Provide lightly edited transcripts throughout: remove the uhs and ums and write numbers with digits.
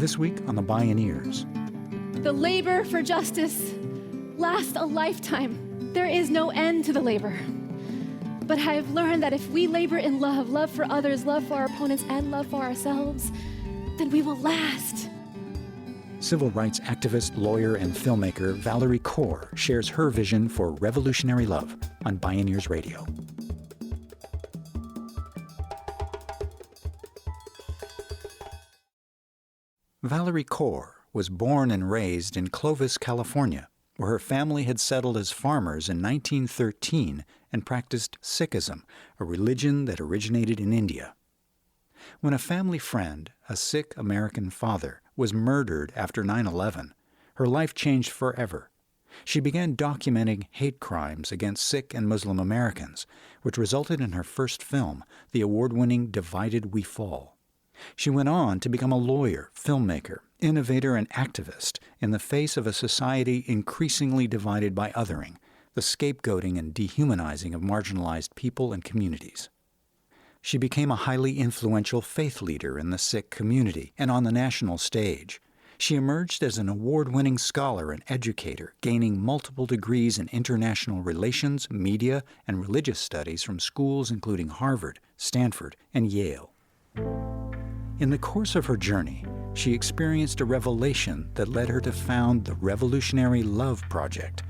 This week on the Bioneers. The labor for justice lasts a lifetime. There is no end to the labor. But I've learned that if we labor in love, love for others, love for our opponents, and love for ourselves, then we will last. Civil rights activist, lawyer, and filmmaker Valerie Kaur shares her vision for revolutionary love on Bioneers Radio. Valerie Kaur was born and raised in Clovis, California, where her family had settled as farmers in 1913 and practiced Sikhism, a religion that originated in India. When a family friend, a Sikh American father, was murdered after 9/11, her life changed forever. She began documenting hate crimes against Sikh and Muslim Americans, which resulted in her first film, the award-winning Divided We Fall. She went on to become a lawyer, filmmaker, innovator, and activist in the face of a society increasingly divided by othering, the scapegoating and dehumanizing of marginalized people and communities. She became a highly influential faith leader in the Sikh community and on the national stage. She emerged as an award-winning scholar and educator, gaining multiple degrees in international relations, media, and religious studies from schools including Harvard, Stanford, and Yale. In the course of her journey, she experienced a revelation that led her to found the Revolutionary Love Project,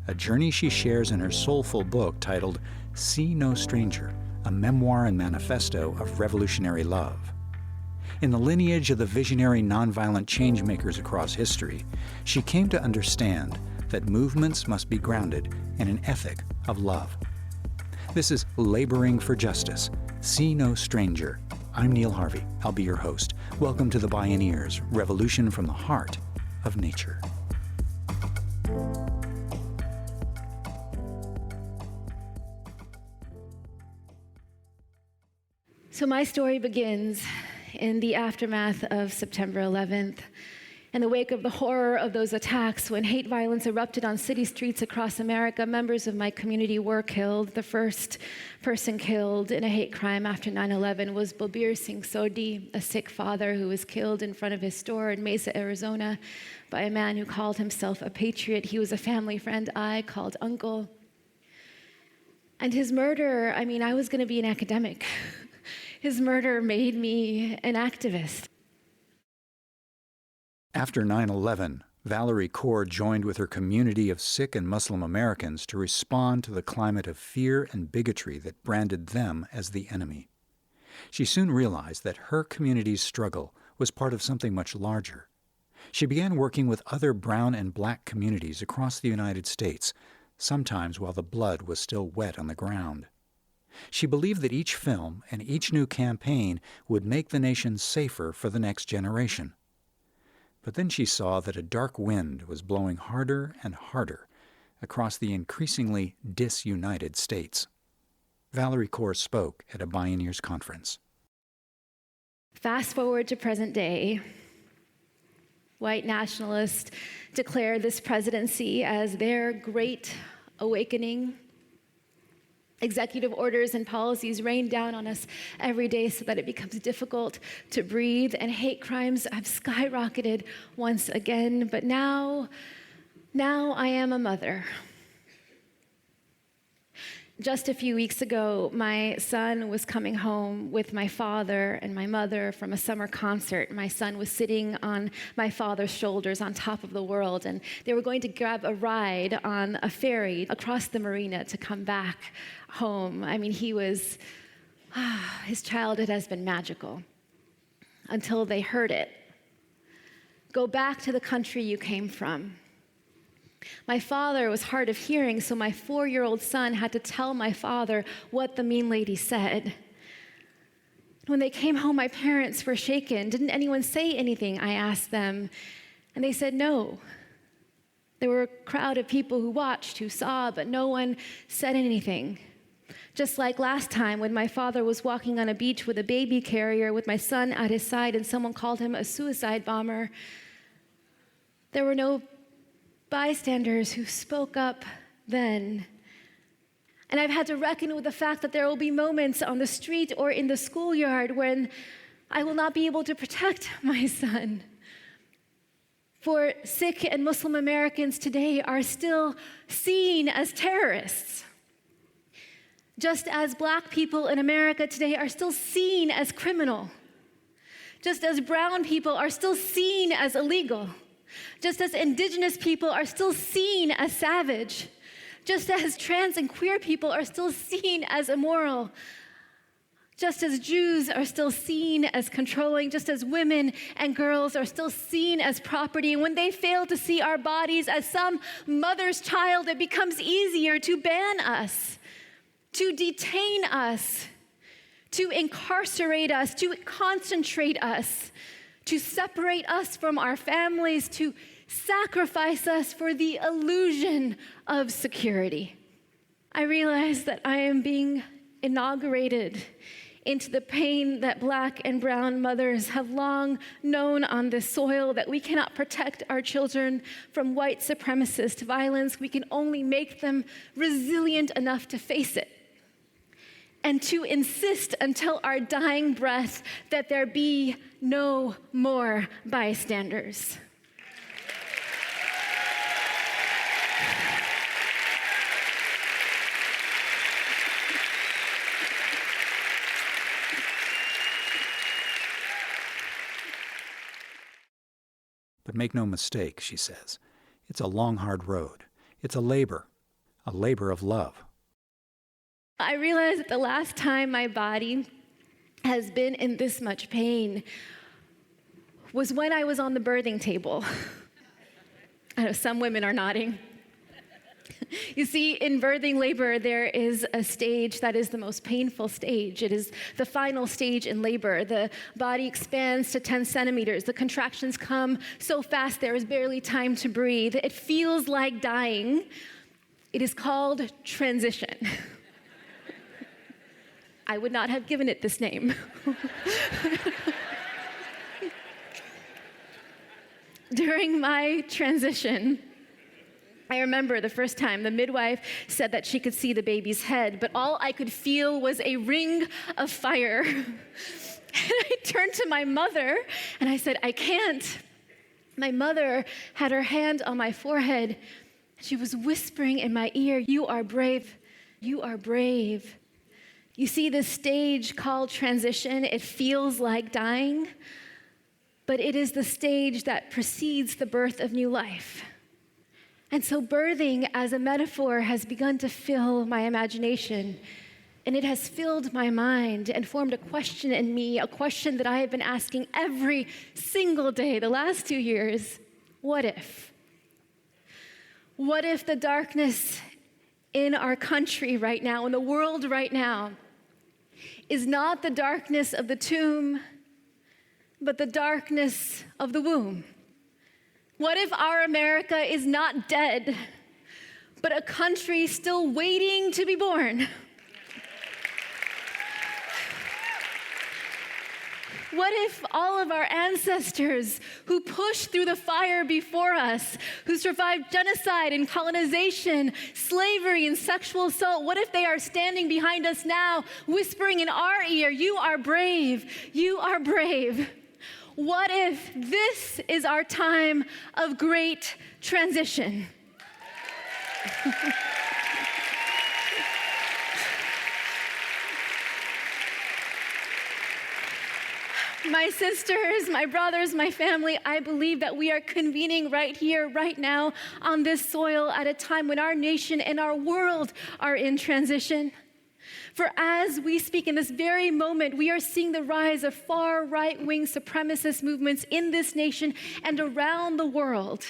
a journey she shares in her soulful book titled See No Stranger, a memoir and manifesto of revolutionary love. In the lineage of the visionary nonviolent changemakers across history, she came to understand that movements must be grounded in an ethic of love. This is Laboring for Justice, See No Stranger. I'm Neil Harvey. I'll be your host. Welcome to the Bioneers, Revolution from the Heart of Nature. So my story begins in the aftermath of September 11th, in the wake of the horror of those attacks when hate violence erupted on city streets across America. Members of my community were killed. The first person killed in a hate crime after 9/11 was Balbir Singh Sodhi, a Sikh father who was killed in front of his store in Mesa, Arizona, by a man who called himself a patriot. He was a family friend I called uncle. And his murder, I was going to be an academic. His murder made me an activist. After 9/11, Valerie Kaur joined with her community of Sikh and Muslim Americans to respond to the climate of fear and bigotry that branded them as the enemy. She soon realized that her community's struggle was part of something much larger. She began working with other brown and black communities across the United States, sometimes while the blood was still wet on the ground. She believed that each film and each new campaign would make the nation safer for the next generation. But then she saw that a dark wind was blowing harder and harder across the increasingly disunited states. Valerie Kaur spoke at a Bioneers conference. Fast forward to present day. White nationalists declare this presidency as their great awakening. Executive orders and policies rain down on us every day so that it becomes difficult to breathe, and hate crimes have skyrocketed once again. But now I am a mother. Just a few weeks ago, my son was coming home with my father and my mother from a summer concert. My son was sitting on my father's shoulders on top of the world, and they were going to grab a ride on a ferry across the marina to come back home. His childhood has been magical until they heard it. Go back to the country you came from. My father was hard of hearing, so my 4-year-old son had to tell my father what the mean lady said. When they came home, my parents were shaken. Didn't anyone say anything? I asked them, and they said no. There were a crowd of people who watched, who saw, but no one said anything. Just like last time when my father was walking on a beach with a baby carrier with my son at his side and someone called him a suicide bomber, there were no bystanders who spoke up then. And I've had to reckon with the fact that there will be moments on the street or in the schoolyard when I will not be able to protect my son, For Sikh and Muslim Americans today are still seen as terrorists. Just as Black people in America today are still seen as criminal. Just as brown people are still seen as illegal. Just as Indigenous people are still seen as savage. Just as trans and queer people are still seen as immoral. Just as Jews are still seen as controlling, just as women and girls are still seen as property. When they fail to see our bodies as some mother's child, it becomes easier to ban us, to detain us, to incarcerate us, to concentrate us, to separate us from our families, to sacrifice us for the illusion of security. I realize that I am being inaugurated into the pain that Black and brown mothers have long known on this soil, that we cannot protect our children from white supremacist violence. We can only make them resilient enough to face it, and to insist until our dying breath that there be no more bystanders. But make no mistake, she says, it's a long, hard road. It's a labor of love. I realized that the last time my body has been in this much pain was when I was on the birthing table. I know some women are nodding. You see, in birthing labor, there is a stage that is the most painful stage. It is the final stage in labor. The body expands to 10 centimeters. The contractions come so fast there is barely time to breathe. It feels like dying. It is called transition. I would not have given it this name. During my transition, I remember the first time the midwife said that she could see the baby's head, but all I could feel was a ring of fire. And I turned to my mother and I said, I can't. My mother had her hand on my forehead. She was whispering in my ear, you are brave. You are brave. You see, this stage called transition, it feels like dying, but it is the stage that precedes the birth of new life. And so birthing as a metaphor has begun to fill my imagination, and it has filled my mind and formed a question in me, a question that I have been asking every single day the last 2 years. What if? What if the darkness in our country right now, in the world right now, is not the darkness of the tomb, but the darkness of the womb? What if our America is not dead, but a country still waiting to be born? What if all of our ancestors who pushed through the fire before us, who survived genocide and colonization, slavery and sexual assault, what if they are standing behind us now, whispering in our ear, you are brave, you are brave? What if this is our time of great transition? My sisters, my brothers, my family, I believe that we are convening right here, right now, on this soil at a time when our nation and our world are in transition. For as we speak in this very moment, we are seeing the rise of far right-wing supremacist movements in this nation and around the world,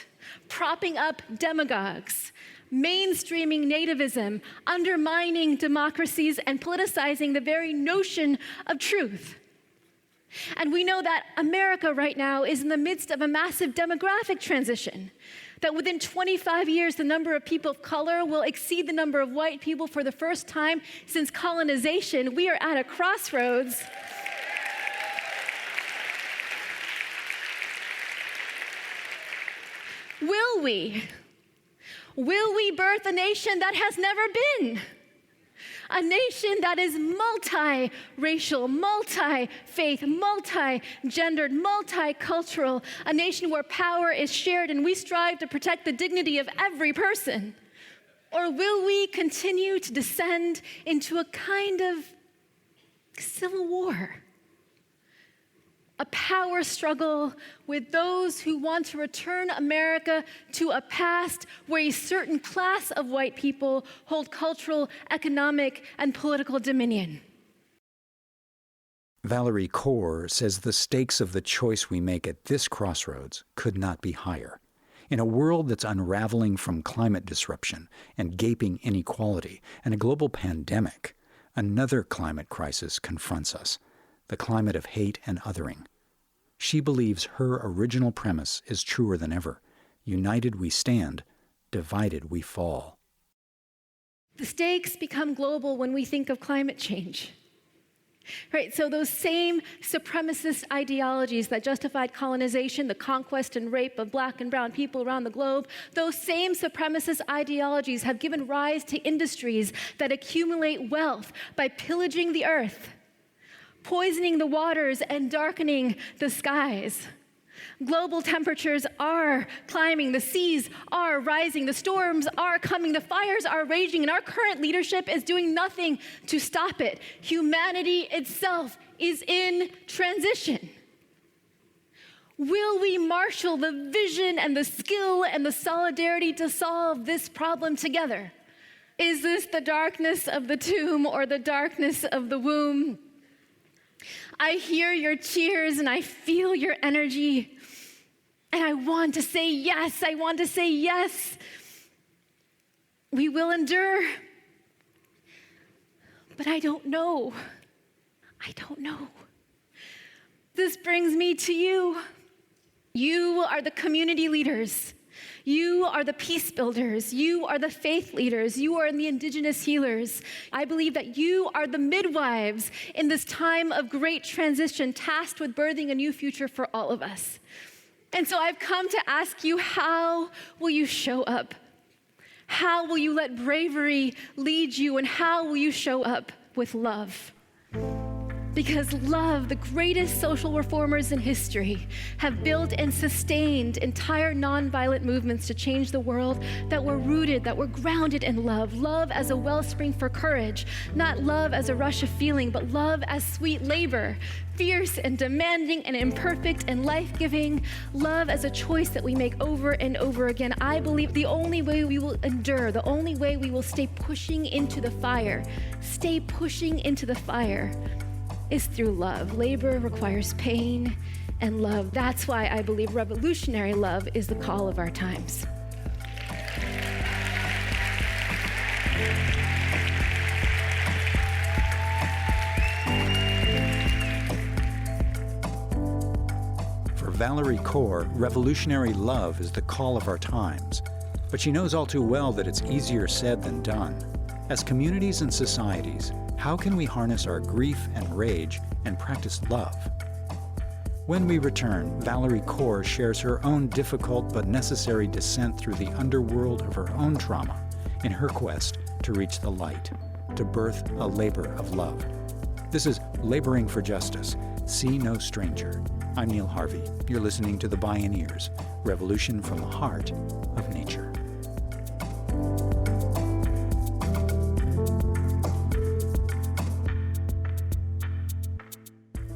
propping up demagogues, mainstreaming nativism, undermining democracies, and politicizing the very notion of truth. And we know that America right now is in the midst of a massive demographic transition, that within 25 years, the number of people of color will exceed the number of white people for the first time since colonization. We are at a crossroads. Will we birth a nation that has never been? A nation that is multi-racial, multi-faith, multi-gendered, multicultural. A nation where power is shared and we strive to protect the dignity of every person. Or will we continue to descend into a kind of civil war? A power struggle with those who want to return America to a past where a certain class of white people hold cultural, economic, and political dominion. Valerie Kaur says the stakes of the choice we make at this crossroads could not be higher. In a world that's unraveling from climate disruption and gaping inequality and a global pandemic, another climate crisis confronts us, the climate of hate and othering. She believes her original premise is truer than ever. United we stand, divided we fall. The stakes become global when we think of climate change. Right, so those same supremacist ideologies that justified colonization, the conquest and rape of black and brown people around the globe, those same supremacist ideologies have given rise to industries that accumulate wealth by pillaging the earth, poisoning the waters, and darkening the skies. Global temperatures are climbing, the seas are rising, the storms are coming, the fires are raging, and our current leadership is doing nothing to stop it. Humanity itself is in transition. Will we marshal the vision and the skill and the solidarity to solve this problem together? Is this the darkness of the tomb or the darkness of the womb? I hear your cheers and I feel your energy. And I want to say yes. I want to say yes. We will endure. But I don't know. I don't know. This brings me to you. You are the community leaders. You are the peace builders. You are the faith leaders. You are the indigenous healers. I believe that you are the midwives in this time of great transition, tasked with birthing a new future for all of us. And so I've come to ask you, how will you show up? How will you let bravery lead you? And how will you show up with love? Because love, the greatest social reformers in history, have built and sustained entire nonviolent movements to change the world that were rooted, that were grounded in love. Love as a wellspring for courage, not love as a rush of feeling, but love as sweet labor, fierce and demanding and imperfect and life-giving. Love as a choice that we make over and over again. I believe the only way we will endure, the only way we will stay pushing into the fire, is through love. Labor requires pain and love. That's why I believe revolutionary love is the call of our times. For Valerie Kaur, revolutionary love is the call of our times. But she knows all too well that it's easier said than done. As communities and societies, how can we harness our grief and rage and practice love? When we return, Valerie Kaur shares her own difficult but necessary descent through the underworld of her own trauma in her quest to reach the light, to birth a labor of love. This is Laboring for Justice. See no stranger. I'm Neil Harvey. You're listening to the Bioneers, Revolution from the Heart of Nature.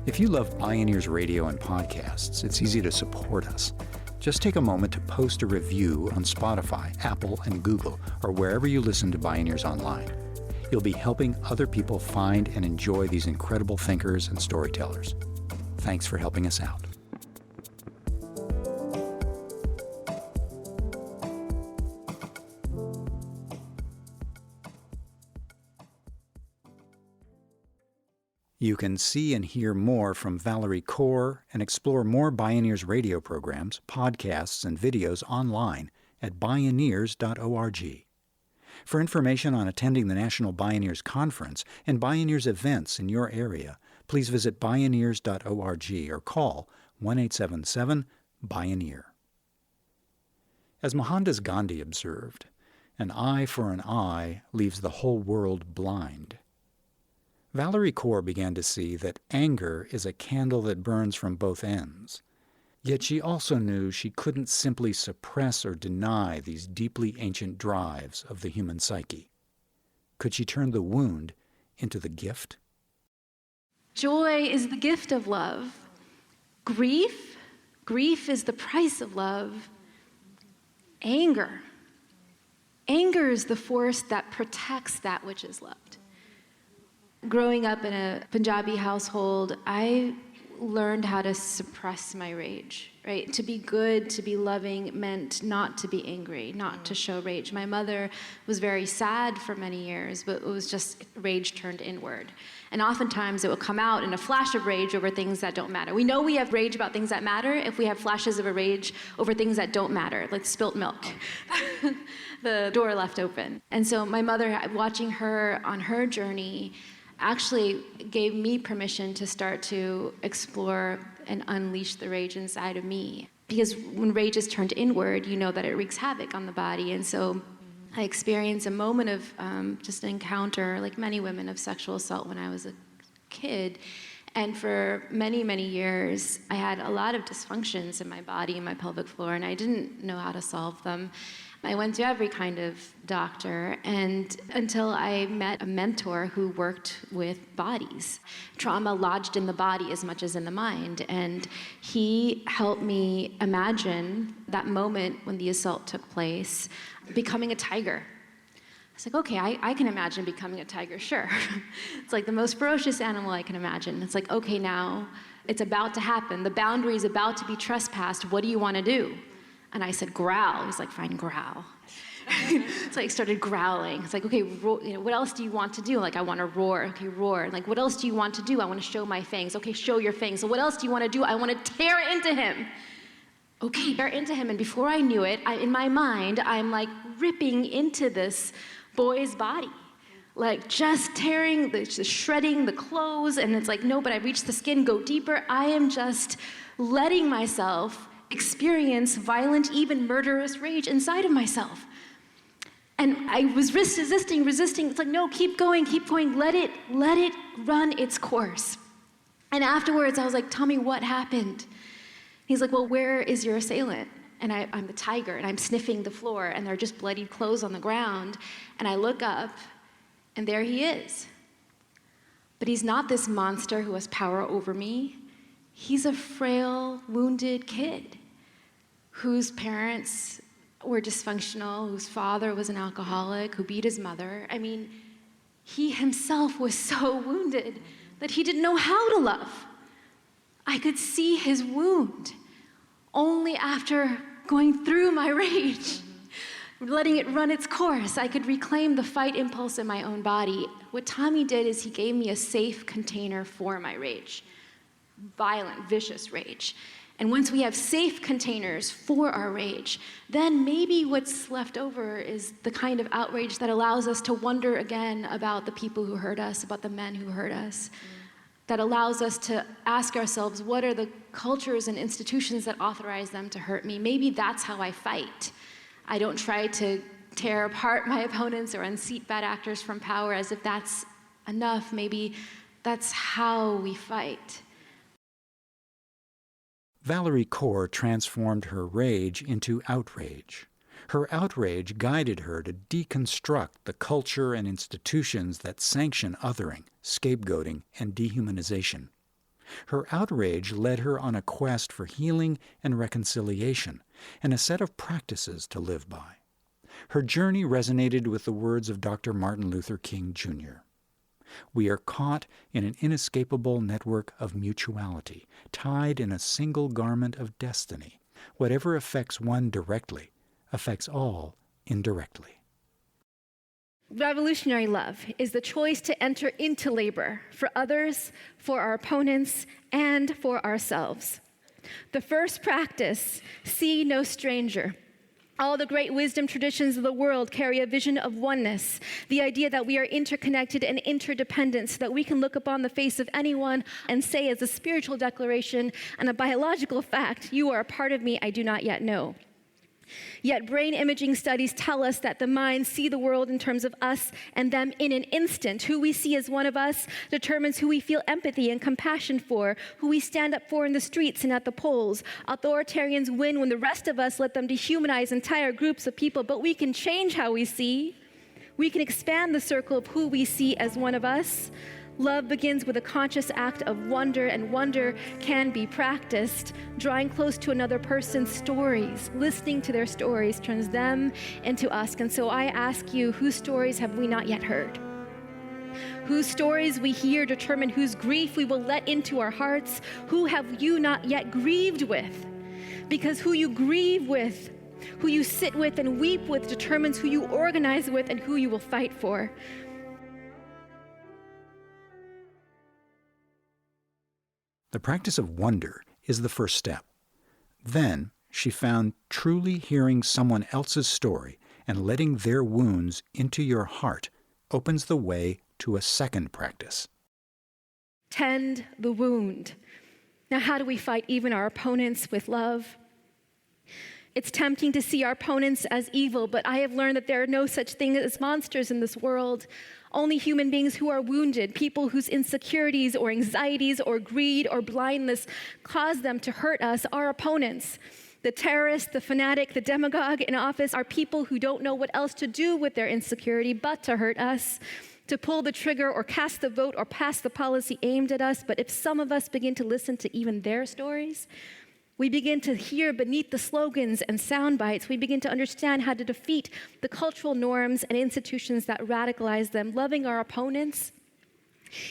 If you love Bioneers Radio and podcasts, it's easy to support us. Just take a moment to post a review on Spotify, Apple, and Google, or wherever you listen to Bioneers online. You'll be helping other people find and enjoy these incredible thinkers and storytellers. Thanks for helping us out. You can see and hear more from Valerie Kaur and explore more Bioneers radio programs, podcasts, and videos online at bioneers.org. For information on attending the National Bioneers Conference and Bioneers events in your area, please visit bioneers.org or call 1-877-BIONEER. As Mohandas Gandhi observed, An eye for an eye leaves the whole world blind. Valerie Kaur began to see that anger is a candle that burns from both ends. Yet she also knew she couldn't simply suppress or deny these deeply ancient drives of the human psyche. Could she turn the wound into the gift? Joy is the gift of love. Grief is the price of love. Anger is the force that protects that which is loved. Growing up in a Punjabi household, I learned how to suppress my rage, right? To be good, to be loving meant not to be angry, not to show rage. My mother was very sad for many years, but it was just rage turned inward. And oftentimes it would come out in a flash of rage over things that don't matter. We know we have rage about things that matter if we have flashes of a rage over things that don't matter, like spilt milk, the door left open. And so my mother, watching her on her journey, actually gave me permission to start to explore and unleash the rage inside of me. Because when rage is turned inward, you know that it wreaks havoc on the body. And so I experienced a moment of just an encounter, like many women, of sexual assault when I was a kid. And for many, many years, I had a lot of dysfunctions in my body and my pelvic floor, and I didn't know how to solve them. I went to every kind of doctor, and until I met a mentor who worked with bodies. Trauma lodged in the body as much as in the mind, and he helped me imagine that moment when the assault took place, becoming a tiger. I was like, okay, I can imagine becoming a tiger, sure. It's like the most ferocious animal I can imagine. It's like, okay, now it's about to happen. The boundary is about to be trespassed. What do you want to do? And I said, growl. He was like, fine, growl. So I started growling. It's like, okay, what else do you want to do? Like, I want to roar. Okay, roar. Like, what else do you want to do? I want to show my fangs. Okay, show your fangs. So what else do you want to do? I want to tear into him. Okay, tear into him. And before I knew it, in my mind, I'm like ripping into this boy's body. Like just tearing, just shredding the clothes. And it's like, no, but I reached the skin, go deeper. I am just letting myself experience violent, even murderous rage inside of myself. And I was resisting. It's like, no, keep going, let it run its course. And afterwards, I was like, tell me what happened. He's like, well, where is your assailant? And I'm the tiger, and I'm sniffing the floor, and there are just bloodied clothes on the ground. And I look up, and there he is. But he's not this monster who has power over me. He's a frail, wounded kid whose parents were dysfunctional, whose father was an alcoholic, who beat his mother. I mean, he himself was so wounded that he didn't know how to love. I could see his wound only after going through my rage, letting it run its course. I could reclaim the fight impulse in my own body. What Tommy did is he gave me a safe container for my rage. Violent, vicious rage. And once we have safe containers for our rage, then maybe what's left over is the kind of outrage that allows us to wonder again about the people who hurt us, about the men who hurt us, that allows us to ask ourselves, what are the cultures and institutions that authorize them to hurt me? Maybe that's how I fight. I don't try to tear apart my opponents or unseat bad actors from power as if that's enough. Maybe that's how we fight. Valerie Kaur transformed her rage into outrage. Her outrage guided her to deconstruct the culture and institutions that sanction othering, scapegoating, and dehumanization. Her outrage led her on a quest for healing and reconciliation, and a set of practices to live by. Her journey resonated with the words of Dr. Martin Luther King, Jr. We are caught in an inescapable network of mutuality, tied in a single garment of destiny. Whatever affects one directly affects all indirectly. Revolutionary love is the choice to enter into labor for others, for our opponents, and for ourselves. The first practice, see no stranger. All the great wisdom traditions of the world carry a vision of oneness, the idea that we are interconnected and interdependent so that we can look upon the face of anyone and say as a spiritual declaration and a biological fact, you are a part of me I do not yet know. Yet brain imaging studies tell us that the minds see the world in terms of us and them in an instant. Who we see as one of us determines who we feel empathy and compassion for, who we stand up for in the streets and at the polls. Authoritarians win when the rest of us let them dehumanize entire groups of people, but we can change how we see. We can expand the circle of who we see as one of us. Love begins with a conscious act of wonder, and wonder can be practiced. Drawing close to another person's stories, listening to their stories turns them into us. And so I ask you, whose stories have we not yet heard? Whose stories we hear determine whose grief we will let into our hearts. Who have you not yet grieved with? Because who you grieve with, who you sit with and weep with determines who you organize with and who you will fight for. The practice of wonder is the first step. Then she found truly hearing someone else's story and letting their wounds into your heart opens the way to a second practice. Tend the wound. Now, how do we fight even our opponents with love? It's tempting to see our opponents as evil, but I have learned that there are no such thing as monsters in this world. Only human beings who are wounded, people whose insecurities or anxieties or greed or blindness cause them to hurt us, are opponents. The terrorist, the fanatic, the demagogue in office are people who don't know what else to do with their insecurity but to hurt us, to pull the trigger or cast the vote or pass the policy aimed at us. But if some of us begin to listen to even their stories, we begin to hear beneath the slogans and sound bites. We begin to understand how to defeat the cultural norms and institutions that radicalize them. Loving our opponents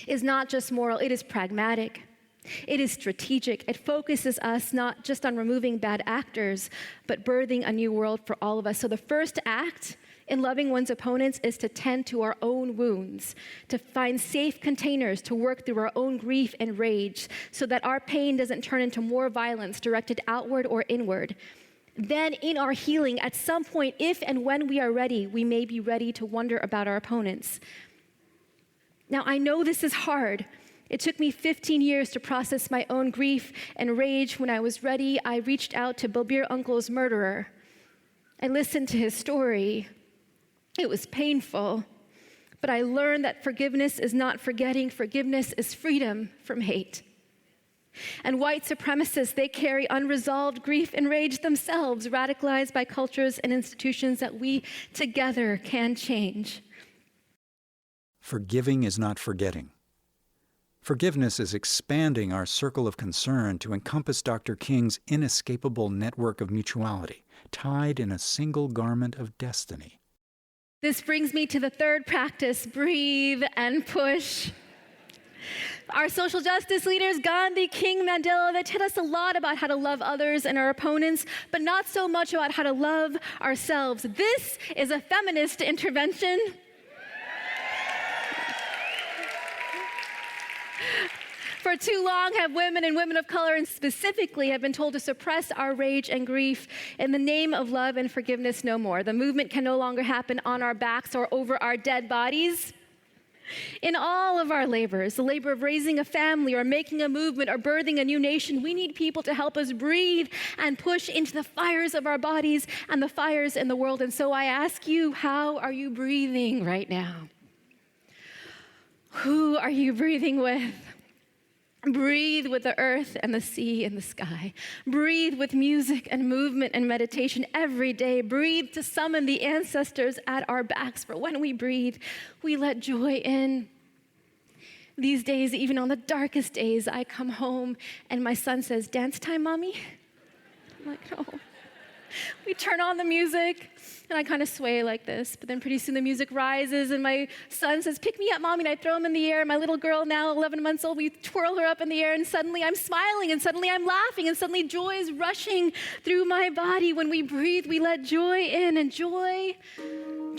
is not just moral, it is pragmatic. It is strategic. It focuses us not just on removing bad actors, but birthing a new world for all of us. So the first act in loving one's opponents is to tend to our own wounds, to find safe containers to work through our own grief and rage so that our pain doesn't turn into more violence directed outward or inward. Then in our healing, at some point, if and when we are ready, we may be ready to wonder about our opponents. Now, I know this is hard. It took me 15 years to process my own grief and rage. When I was ready, I reached out to Balbir Uncle's murderer. I listened to his story. It was painful, but I learned that forgiveness is not forgetting. Forgiveness is freedom from hate. And white supremacists, they carry unresolved grief and rage themselves, radicalized by cultures and institutions that we together can change. Forgiving is not forgetting. Forgiveness is expanding our circle of concern to encompass Dr. King's inescapable network of mutuality, tied in a single garment of destiny. This brings me to the third practice, breathe and push. Our social justice leaders, Gandhi, King, Mandela, they tell us a lot about how to love others and our opponents, but not so much about how to love ourselves. This is a feminist intervention. For too long have women and women of color and specifically have been told to suppress our rage and grief in the name of love and forgiveness no more. The movement can no longer happen on our backs or over our dead bodies. In all of our labors, the labor of raising a family or making a movement or birthing a new nation, we need people to help us breathe and push into the fires of our bodies and the fires in the world. And so I ask you, how are you breathing right now? Who are you breathing with? Breathe with the earth and the sea and the sky. Breathe with music and movement and meditation every day. Breathe to summon the ancestors at our backs. For when we breathe, we let joy in. These days, even on the darkest days, I come home and my son says, "Dance time, Mommy?" I'm like, "No." We turn on the music, and I kind of sway like this, but then pretty soon the music rises, and my son says, "Pick me up, Mommy," and I throw him in the air. My little girl, now 11 months old, we twirl her up in the air, and suddenly I'm smiling, and suddenly I'm laughing, and suddenly joy is rushing through my body. When we breathe, we let joy in, and joy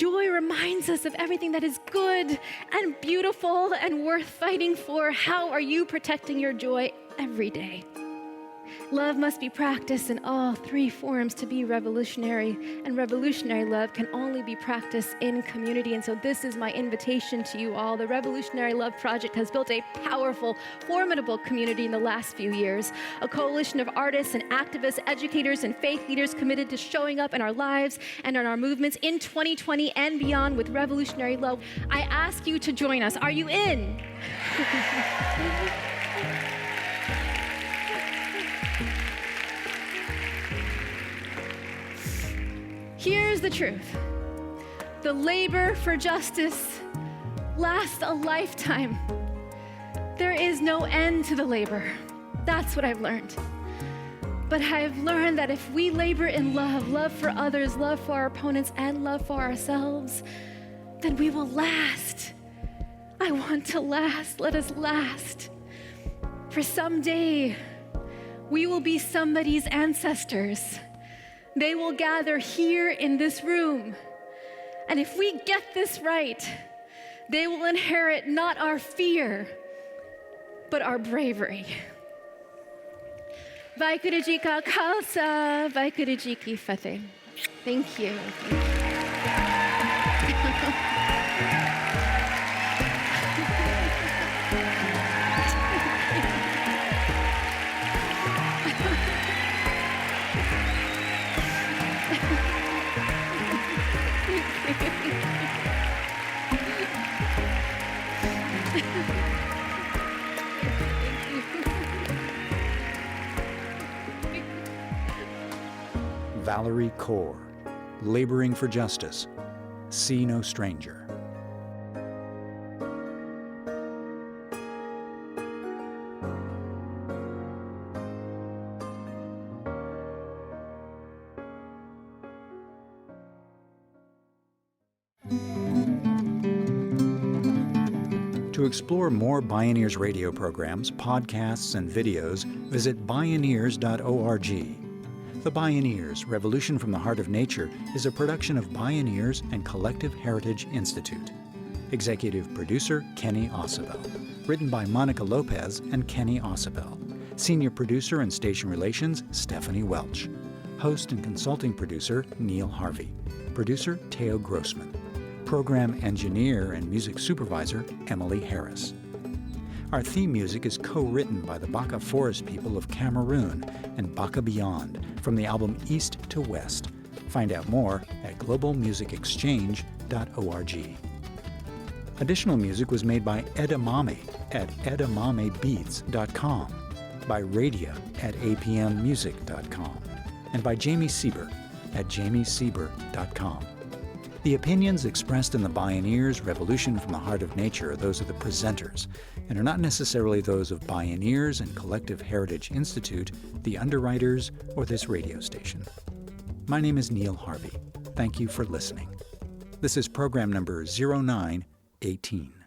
reminds us of everything that is good and beautiful and worth fighting for. How are you protecting your joy every day? Love must be practiced in all three forms to be revolutionary, and revolutionary love can only be practiced in community. And so this is my invitation to you all. The Revolutionary Love Project has built a powerful, formidable community in the last few years, a coalition of artists and activists, educators, and faith leaders committed to showing up in our lives and in our movements in 2020 and beyond with revolutionary love. I ask you to join us. Are you in? Here's the truth. The labor for justice lasts a lifetime. There is no end to the labor. That's what I've learned. But I've learned that if we labor in love, love for others, love for our opponents, and love for ourselves, then we will last. I want to last. Let us last. For someday, we will be somebody's ancestors. They will gather here in this room. And if we get this right, they will inherit not our fear, but our bravery. Vaiguru Ji Ka Khalsa, Vaiguru Ji Ki Fateh. Thank you. Valerie Kaur, Laboring for Justice, See No Stranger. To explore more Bioneers radio programs, podcasts, and videos, visit Bioneers.org. The Bioneers, Revolution from the Heart of Nature, is a production of Bioneers and Collective Heritage Institute. Executive producer, Kenny Ausubel. Written by Monica Lopez and Kenny Ausubel. Senior producer and station relations, Stephanie Welch. Host and consulting producer, Neil Harvey. Producer, Teo Grossman. Program engineer and music supervisor, Emily Harris. Our theme music is co-written by the Baka Forest people of Cameroon and Baka Beyond from the album East to West. Find out more at globalmusicexchange.org. Additional music was made by Edamame at edamamebeats.com, by Radia at apmmusic.com, and by Jamie Sieber at jamiesieber.com. The opinions expressed in the Bioneers Revolution from the Heart of Nature are those of the presenters and are not necessarily those of Bioneers and Collective Heritage Institute, the underwriters, or this radio station. My name is Neil Harvey. Thank you for listening. This is program number 0918.